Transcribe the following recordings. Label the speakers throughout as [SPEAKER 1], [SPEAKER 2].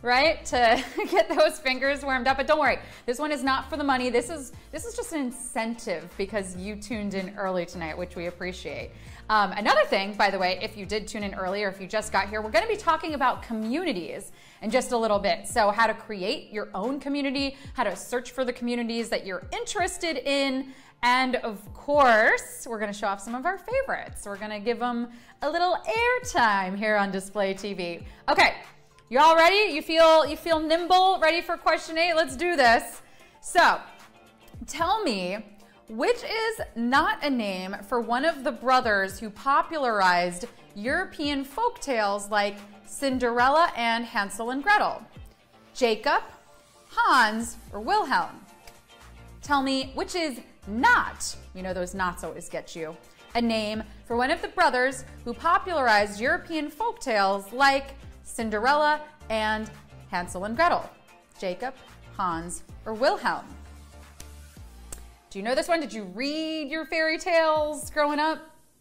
[SPEAKER 1] right? To get those fingers warmed up. But don't worry, this one is not for the money. This is just an incentive because you tuned in early tonight, which we appreciate. Another thing, by the way, if you did tune in early or if you just got here, we're going to be talking about communities in just a little bit. So how to create your own community, how to search for the communities that you're interested in, and of course, we're going to show off some of our favorites. We're going to give them a little airtime here on Display TV. Okay, you all ready? You feel nimble, ready for question 8? Let's do this. So, tell me, which is not a name for one of the brothers who popularized European folktales like Cinderella and Hansel and Gretel? Jacob, Hans, or Wilhelm? Tell me, which is not, you know those knots always get you, a name for one of the brothers who popularized European folktales like Cinderella and Hansel and Gretel? Jacob, Hans, or Wilhelm? Do you know this one? Did you read your fairy tales growing up?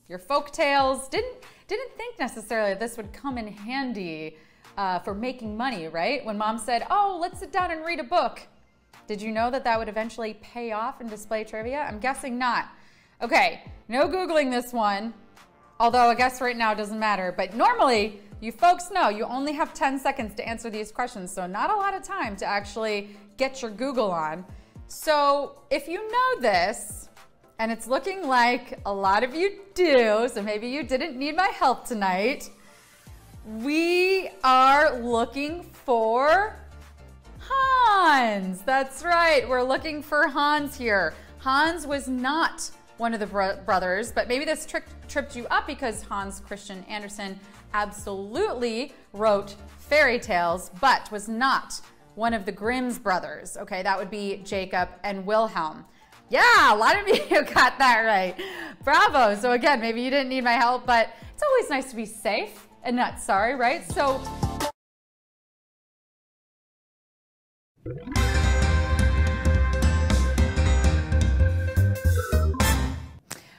[SPEAKER 1] Your folk tales? Didn't think necessarily this would come in handy for making money, right? When mom said, oh, let's sit down and read a book. Did you know that that would eventually pay off in display trivia? I'm guessing not. Okay, no Googling this one, although I guess right now it doesn't matter. But normally, you folks know you only have 10 seconds to answer these questions, so not a lot of time to actually get your Google on. So if you know this, and it's looking like a lot of you do, so maybe you didn't need my help tonight, we are looking for Hans. That's right, we're looking for Hans here. Hans was not one of the brothers, but maybe this tripped you up because Hans Christian Andersen absolutely wrote fairy tales, but was not one of the Grimm's brothers. Okay, that would be Jacob and Wilhelm. Yeah, a lot of you got that right. Bravo. So again, maybe you didn't need my help, but it's always nice to be safe and not sorry, right? So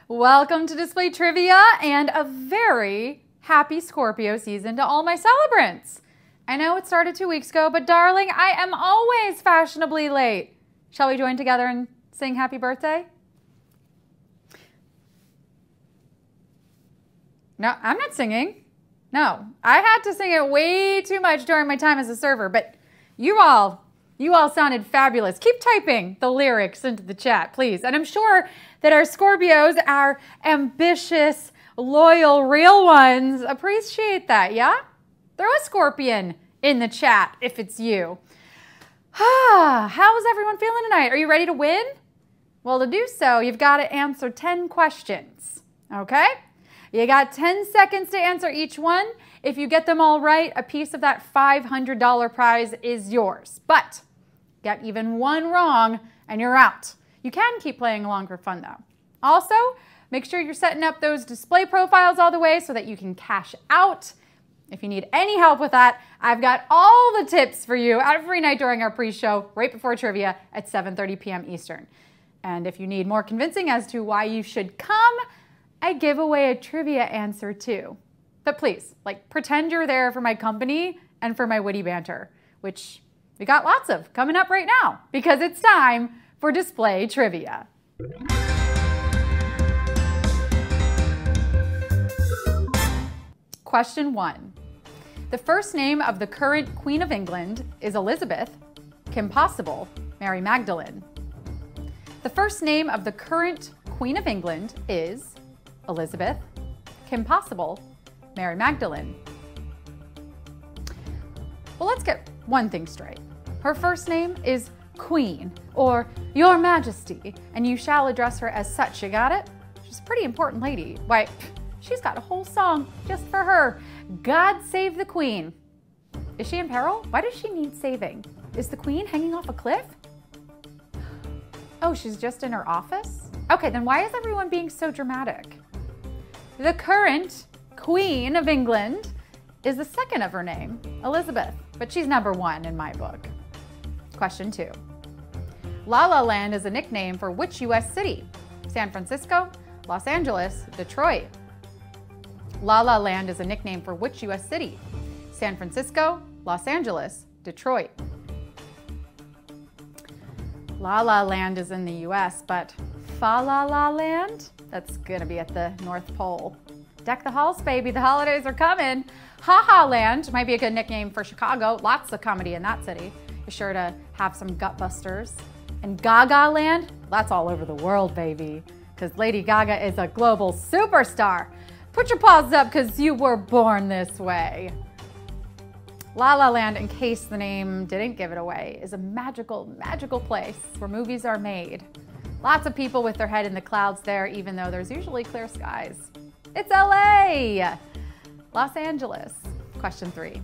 [SPEAKER 1] welcome to Display Trivia and a very happy Scorpio season to all my celebrants. I know it started 2 weeks ago, but darling, I am always fashionably late. Shall we join together and sing happy birthday? No, I'm not singing. No, I had to sing it way too much during my time as a server, but you all sounded fabulous. Keep typing the lyrics into the chat, please. And I'm sure that our Scorpios, our ambitious, loyal, real ones, appreciate that, yeah? Throw a scorpion in the chat if it's you. How's everyone feeling tonight? Are you ready to win? Well, to do so, you've got to answer 10 questions, okay? You got 10 seconds to answer each one. If you get them all right, a piece of that $500 prize is yours. But get even one wrong and you're out. You can keep playing along for fun though. Also, make sure you're setting up those display profiles all the way so that you can cash out. If you need any help with that, I've got all the tips for you every night during our pre-show right before trivia at 7:30 p.m. Eastern. And if you need more convincing as to why you should come, I give away a trivia answer too. But please, pretend you're there for my company and for my witty banter, which we got lots of coming up right now because it's time for Display Trivia. Question 1. The first name of the current Queen of England is Elizabeth, Kim Possible, Mary Magdalene. The first name of the current Queen of England is Elizabeth, Kim Possible, Mary Magdalene. Well, let's get one thing straight. Her first name is Queen, or Your Majesty, and you shall address her as such, you got it? She's a pretty important lady. Why, she's got a whole song just for her. God Save the Queen. Is she in peril? Why does she need saving? Is the Queen hanging off a cliff? Oh, she's just in her office? Okay, then why is everyone being so dramatic? The current Queen of England is the second of her name, Elizabeth, but she's number 1 in my book. Question 2. La La Land is a nickname for which U.S. city? San Francisco, Los Angeles, Detroit. La La Land is a nickname for which U.S. city? San Francisco, Los Angeles, Detroit. La La Land is in the US, but Fa La La Land? That's gonna be at the North Pole. Deck the halls, baby, the holidays are coming. Ha Ha Land might be a good nickname for Chicago. Lots of comedy in that city. Be sure to have some gutbusters. And Gaga Land, that's all over the world, baby, because Lady Gaga is a global superstar. Put your paws up because you were born this way. La La Land, in case the name didn't give it away, is a magical, magical place where movies are made. Lots of people with their head in the clouds there, even though there's usually clear skies. It's LA! Los Angeles. Question 3.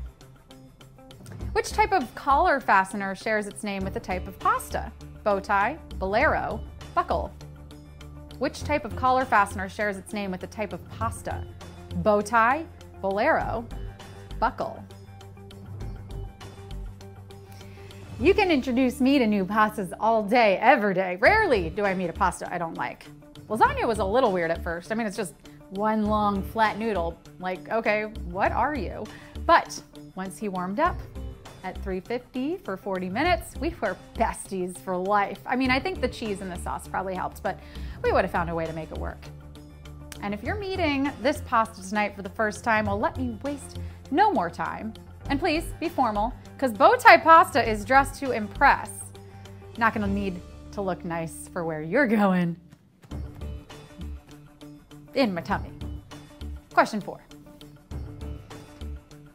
[SPEAKER 1] Which type of collar fastener shares its name with a type of pasta? Bow tie, bolero, buckle. Which type of collar fastener shares its name with a type of pasta? Bow tie, bolero, buckle. You can introduce me to new pastas all day, every day. Rarely do I meet a pasta I don't like. Lasagna was a little weird at first. I mean, it's just one long flat noodle. Like, okay, what are you? But once he warmed up at 350 for 40 minutes, we were besties for life. I mean, I think the cheese and the sauce probably helped, but we would have found a way to make it work. And if you're meeting this pasta tonight for the first time, well, let me waste no more time. And please be formal, because bow tie pasta is dressed to impress. Not gonna need to look nice for where you're going. In my tummy. Question 4.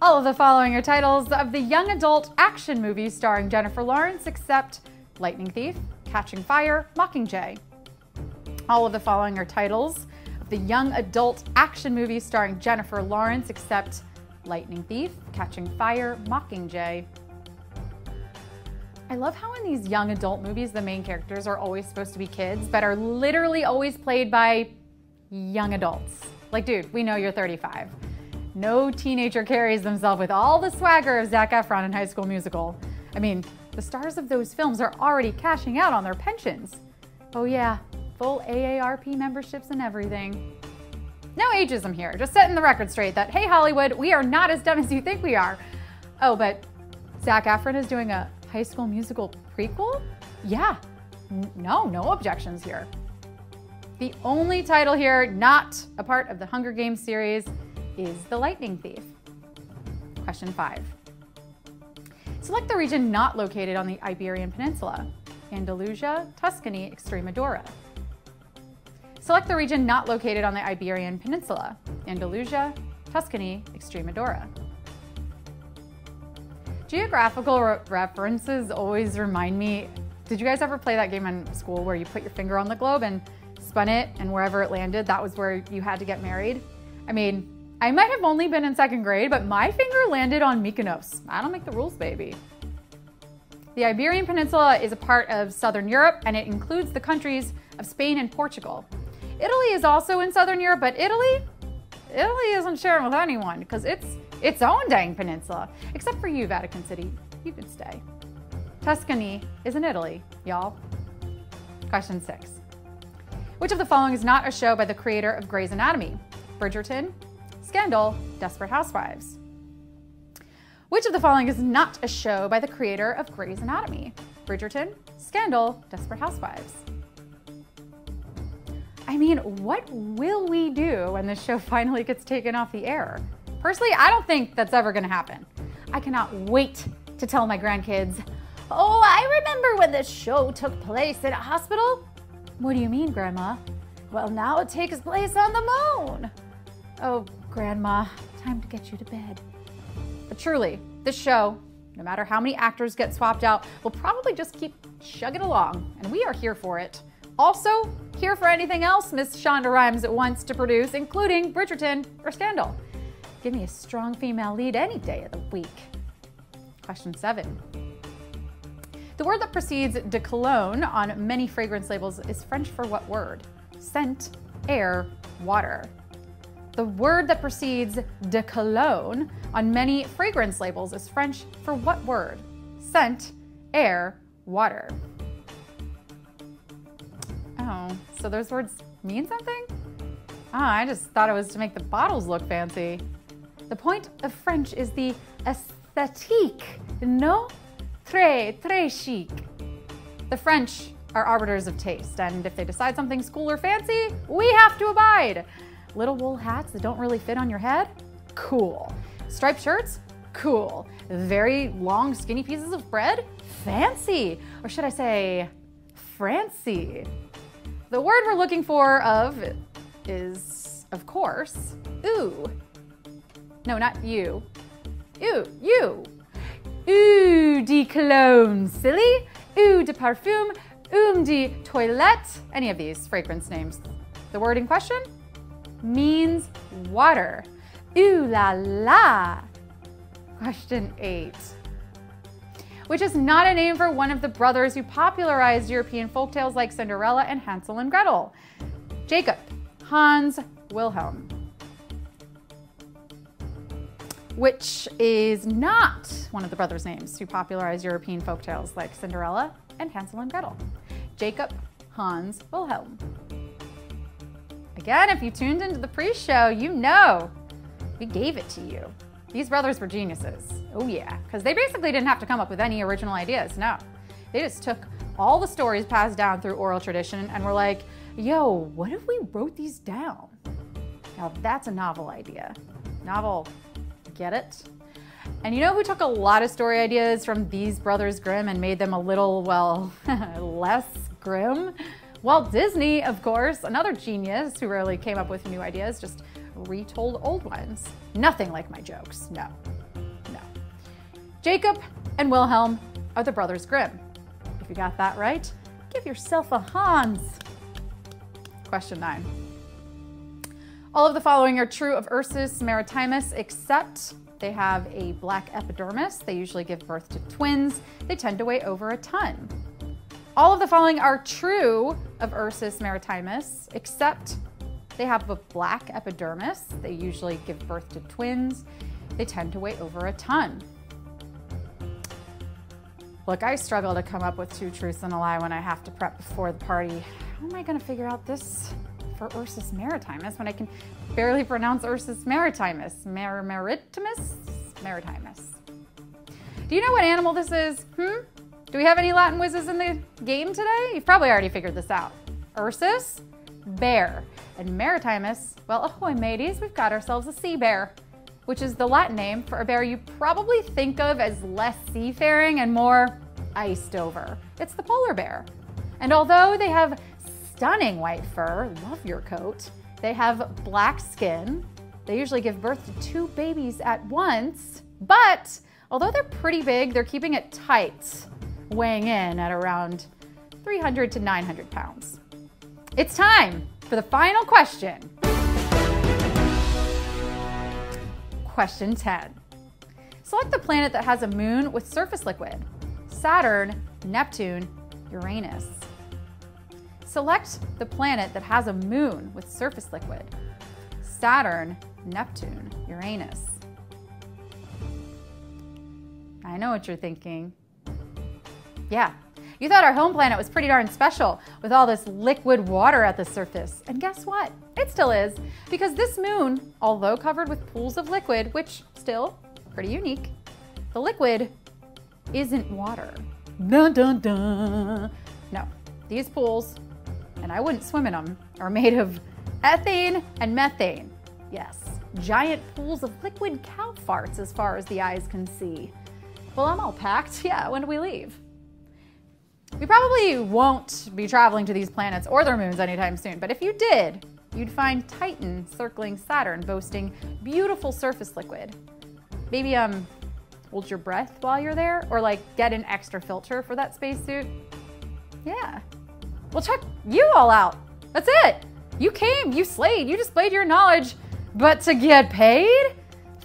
[SPEAKER 1] All of the following are titles of the young adult action movie starring Jennifer Lawrence except Lightning Thief, Catching Fire, Mockingjay. All of the following are titles of the young adult action movie starring Jennifer Lawrence except Lightning Thief, Catching Fire, Mockingjay. I love how in these young adult movies the main characters are always supposed to be kids but are literally always played by young adults. Like, dude, we know you're 35. No teenager carries themselves with all the swagger of Zac Efron in High School Musical. I mean, the stars of those films are already cashing out on their pensions. Oh yeah, full AARP memberships and everything. No ageism here, just setting the record straight that, hey Hollywood, we are not as dumb as you think we are. Oh, but Zac Efron is doing a High School Musical prequel? Yeah, no objections here. The only title here not a part of the Hunger Games series is The Lightning Thief. Question 5. Select the region not located on the Iberian Peninsula. Andalusia, Tuscany, Extremadura. Select the region not located on the Iberian Peninsula. Andalusia, Tuscany, Extremadura. Geographical references always remind me, did you guys ever play that game in school where you put your finger on the globe and spun it and wherever it landed, that was where you had to get married? I mean, I might have only been in 2nd grade, but my finger landed on Mykonos. I don't make the rules, baby. The Iberian Peninsula is a part of Southern Europe and it includes the countries of Spain and Portugal. Italy is also in Southern Europe, but Italy isn't sharing with anyone because it's its own dang peninsula. Except for you, Vatican City, you could stay. Tuscany is in Italy, y'all. Question 6. Which of the following is not a show by the creator of Grey's Anatomy? Bridgerton, Scandal, Desperate Housewives. Which of the following is not a show by the creator of Grey's Anatomy? Bridgerton, Scandal, Desperate Housewives. I mean, what will we do when this show finally gets taken off the air? Personally, I don't think that's ever gonna happen. I cannot wait to tell my grandkids, oh, I remember when this show took place in a hospital. What do you mean, Grandma? Well, now it takes place on the moon. Oh, Grandma, time to get you to bed. But truly, this show, no matter how many actors get swapped out, will probably just keep chugging along, and we are here for it. Also, here for anything else Miss Shonda Rhimes wants to produce, including Bridgerton or Scandal. Give me a strong female lead any day of the week. Question 7. The word that precedes de cologne on many fragrance labels is French for what word? Scent, air, water. The word that precedes de cologne on many fragrance labels is French for what word? Scent, air, water. Oh, so those words mean something? Ah, I just thought it was to make the bottles look fancy. The point of French is the aesthetic esthétique. No? Très chic. The French are arbiters of taste, and if they decide something's cool or fancy, we have to abide. Little wool hats that don't really fit on your head? Cool. Striped shirts? Cool. Very long, skinny pieces of bread? Fancy. Or should I say, Francy. The word we're looking for is, of course, ooh. No, not you. Ooh, you. Eau de cologne, silly. Eau de parfum. De toilette. Any of these fragrance names. The word in question means water. Ooh la la. Question 8. Which is not a name for one of the brothers who popularized European folktales like Cinderella and Hansel and Gretel. Jacob, Hans, Wilhelm. Which is not one of the brothers' names who popularized European folktales like Cinderella and Hansel and Gretel. Jacob, Hans, Wilhelm. Again, if you tuned into the pre-show, you know we gave it to you. These brothers were geniuses. Oh yeah, because they basically didn't have to come up with any original ideas, no. They just took all the stories passed down through oral tradition and were like, yo, what if we wrote these down? Now that's a novel idea. Novel, get it? And you know who took a lot of story ideas from these brothers Grimm and made them a little, well, less grim? Walt Disney, of course, another genius who rarely came up with new ideas, just retold old ones. Nothing like my jokes, no. Jacob and Wilhelm are the brothers Grimm. If you got that right, give yourself a Hans. Question 9. All of the following are true of Ursus maritimus, except they have a black epidermis. They usually give birth to twins. They tend to weigh over a ton. All of the following are true of Ursus maritimus, except they have a black epidermis. They usually give birth to twins. They tend to weigh over a ton. Look, I struggle to come up with 2 truths and a lie when I have to prep before the party. How am I going to figure out this for Ursus maritimus when I can barely pronounce Ursus maritimus? Maritimus. Do you know what animal this is? Do we have any Latin whizzes in the game today? You've probably already figured this out. Ursus, bear. And maritimus, well, ahoy mateys, we've got ourselves a sea bear, which is the Latin name for a bear you probably think of as less seafaring and more iced over. It's the polar bear. And although they have stunning white fur, love your coat, they have black skin. They usually give birth to 2 babies at once, but although they're pretty big, they're keeping it tight, weighing in at around 300 to 900 pounds. It's time for the final question. Question 10. Select the planet that has a moon with surface liquid. Saturn, Neptune, Uranus. Select the planet that has a moon with surface liquid. Saturn, Neptune, Uranus. I know what you're thinking. Yeah, you thought our home planet was pretty darn special with all this liquid water at the surface. And guess what? It still is, because this moon, although covered with pools of liquid, which still pretty unique, the liquid isn't water. Dun, dun, dun. No, these pools, and I wouldn't swim in them, are made of ethane and methane. Yes, giant pools of liquid cow farts as far as the eyes can see. Well, I'm all packed. Yeah, when do we leave? We probably won't be traveling to these planets or their moons anytime soon, but if you did, you'd find Titan circling Saturn, boasting beautiful surface liquid. Maybe hold your breath while you're there, or like get an extra filter for that spacesuit. Yeah. Well, check you all out. That's it. You came, you slayed, you displayed your knowledge, but to get paid?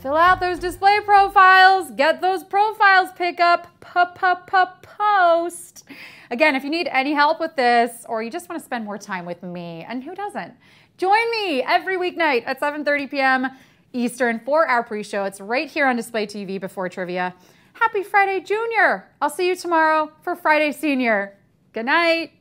[SPEAKER 1] Fill out those display profiles, get those profiles pick up, post. Again, if you need any help with this, or you just want to spend more time with me, and who doesn't, join me every weeknight at 7:30 p.m. Eastern for our pre-show. It's right here on Display TV before trivia. Happy Friday, Junior. I'll see you tomorrow for Friday, Senior. Good night.